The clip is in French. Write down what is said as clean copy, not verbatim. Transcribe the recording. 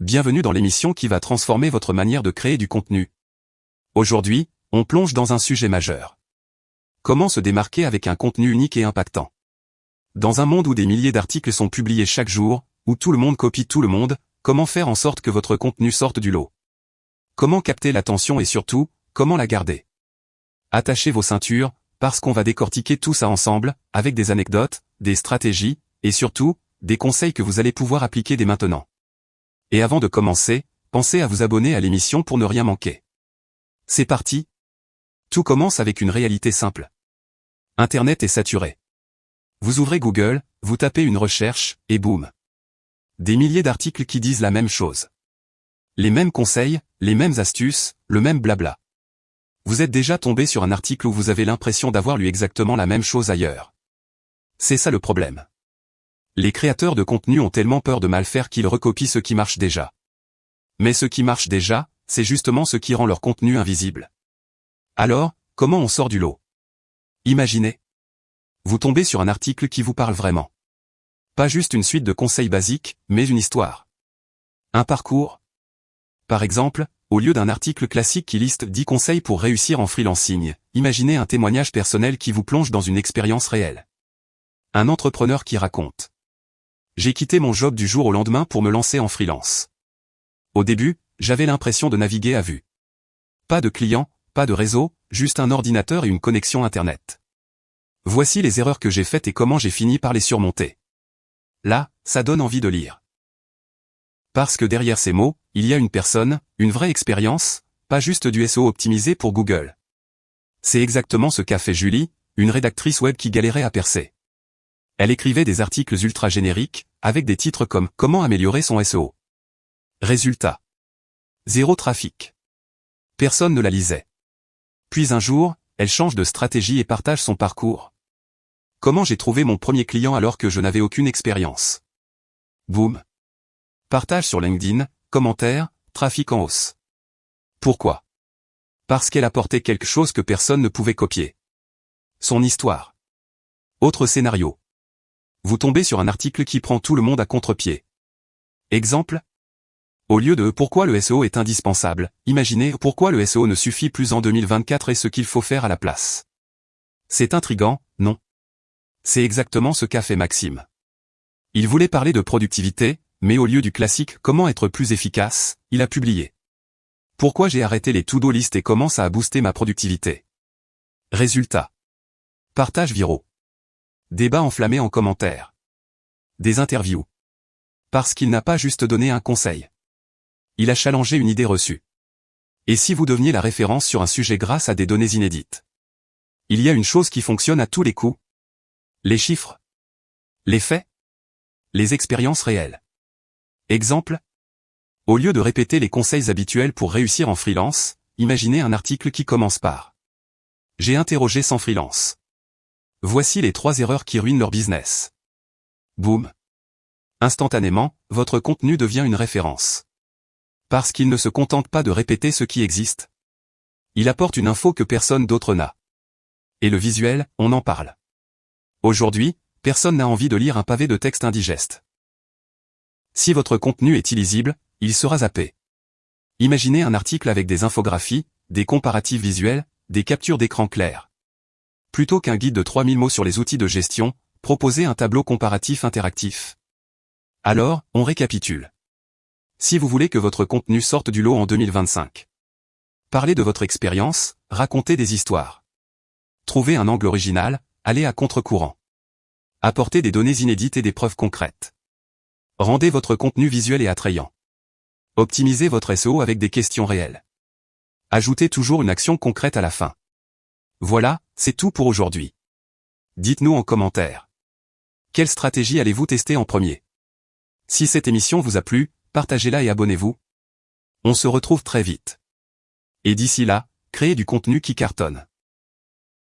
Bienvenue dans l'émission qui va transformer votre manière de créer du contenu. Aujourd'hui, on plonge dans un sujet majeur. Comment se démarquer avec un contenu unique et impactant? Dans un monde où des milliers d'articles sont publiés chaque jour, où tout le monde copie tout le monde, comment faire en sorte que votre contenu sorte du lot? Comment capter l'attention et surtout, comment la garder? Attachez vos ceintures, parce qu'on va décortiquer tout ça ensemble, avec des anecdotes, des stratégies, et surtout, des conseils que vous allez pouvoir appliquer dès maintenant. Et avant de commencer, pensez à vous abonner à l'émission pour ne rien manquer. C'est parti! Tout commence avec une réalité simple. Internet est saturé. Vous ouvrez Google, vous tapez une recherche, et boum! Des milliers d'articles qui disent la même chose. Les mêmes conseils, les mêmes astuces, le même blabla. Vous êtes déjà tombé sur un article où vous avez l'impression d'avoir lu exactement la même chose ailleurs. C'est ça le problème. Les créateurs de contenu ont tellement peur de mal faire qu'ils recopient ce qui marche déjà. Mais ce qui marche déjà, c'est justement ce qui rend leur contenu invisible. Alors, comment on sort du lot? Imaginez. Vous tombez sur un article qui vous parle vraiment. Pas juste une suite de conseils basiques, mais une histoire. Un parcours. Par exemple, au lieu d'un article classique qui liste 10 conseils pour réussir en freelancing, imaginez un témoignage personnel qui vous plonge dans une expérience réelle. Un entrepreneur qui raconte. J'ai quitté mon job du jour au lendemain pour me lancer en freelance. Au début, j'avais l'impression de naviguer à vue. Pas de clients, pas de réseau, juste un ordinateur et une connexion Internet. Voici les erreurs que j'ai faites et comment j'ai fini par les surmonter. Là, ça donne envie de lire. Parce que derrière ces mots, il y a une personne, une vraie expérience, pas juste du SEO optimisé pour Google. C'est exactement ce qu'a fait Julie, une rédactrice web qui galérait à percer. Elle écrivait des articles ultra génériques, avec des titres comme « Comment améliorer son SEO ». Résultat. Zéro trafic. Personne ne la lisait. Puis un jour, elle change de stratégie et partage son parcours. Comment j'ai trouvé mon premier client alors que je n'avais aucune expérience? Boum. Partage sur LinkedIn, commentaires, trafic en hausse. Pourquoi? Parce qu'elle apportait quelque chose que personne ne pouvait copier. Son histoire. Autre scénario. Vous tombez sur un article qui prend tout le monde à contre-pied. Exemple. Au lieu de « Pourquoi le SEO est indispensable », imaginez « Pourquoi le SEO ne suffit plus en 2024 et ce qu'il faut faire à la place ». C'est intriguant, non? C'est exactement ce qu'a fait Maxime. Il voulait parler de productivité, mais au lieu du classique « Comment être plus efficace », il a publié « Pourquoi j'ai arrêté les to-do list et comment ça a boosté ma productivité ». Résultat. Partages viraux. Débats enflammés en commentaire. Des interviews. Parce qu'il n'a pas juste donné un conseil. Il a challengé une idée reçue. Et si vous deveniez la référence sur un sujet grâce à des données inédites? Il y a une chose qui fonctionne à tous les coups. Les chiffres. Les faits. Les expériences réelles. Exemple. Au lieu de répéter les conseils habituels pour réussir en freelance, imaginez un article qui commence par « J'ai interrogé 100 freelance. Voici les 3 erreurs qui ruinent leur business. » Boum. Instantanément, votre contenu devient une référence. Parce qu'il ne se contente pas de répéter ce qui existe. Il apporte une info que personne d'autre n'a. Et le visuel, on en parle. Aujourd'hui, personne n'a envie de lire un pavé de texte indigeste. Si votre contenu est illisible, il sera zappé. Imaginez un article avec des infographies, des comparatifs visuels, des captures d'écran claires. Plutôt qu'un guide de 3000 mots sur les outils de gestion, proposez un tableau comparatif interactif. Alors, on récapitule. Si vous voulez que votre contenu sorte du lot en 2025. Parlez de votre expérience, racontez des histoires. Trouvez un angle original, allez à contre-courant. Apportez des données inédites et des preuves concrètes. Rendez votre contenu visuel et attrayant. Optimisez votre SEO avec des questions réelles. Ajoutez toujours une action concrète à la fin. Voilà, c'est tout pour aujourd'hui. Dites-nous en commentaire. Quelle stratégie allez-vous tester en premier? Si cette émission vous a plu, partagez-la et abonnez-vous. On se retrouve très vite. Et d'ici là, créez du contenu qui cartonne.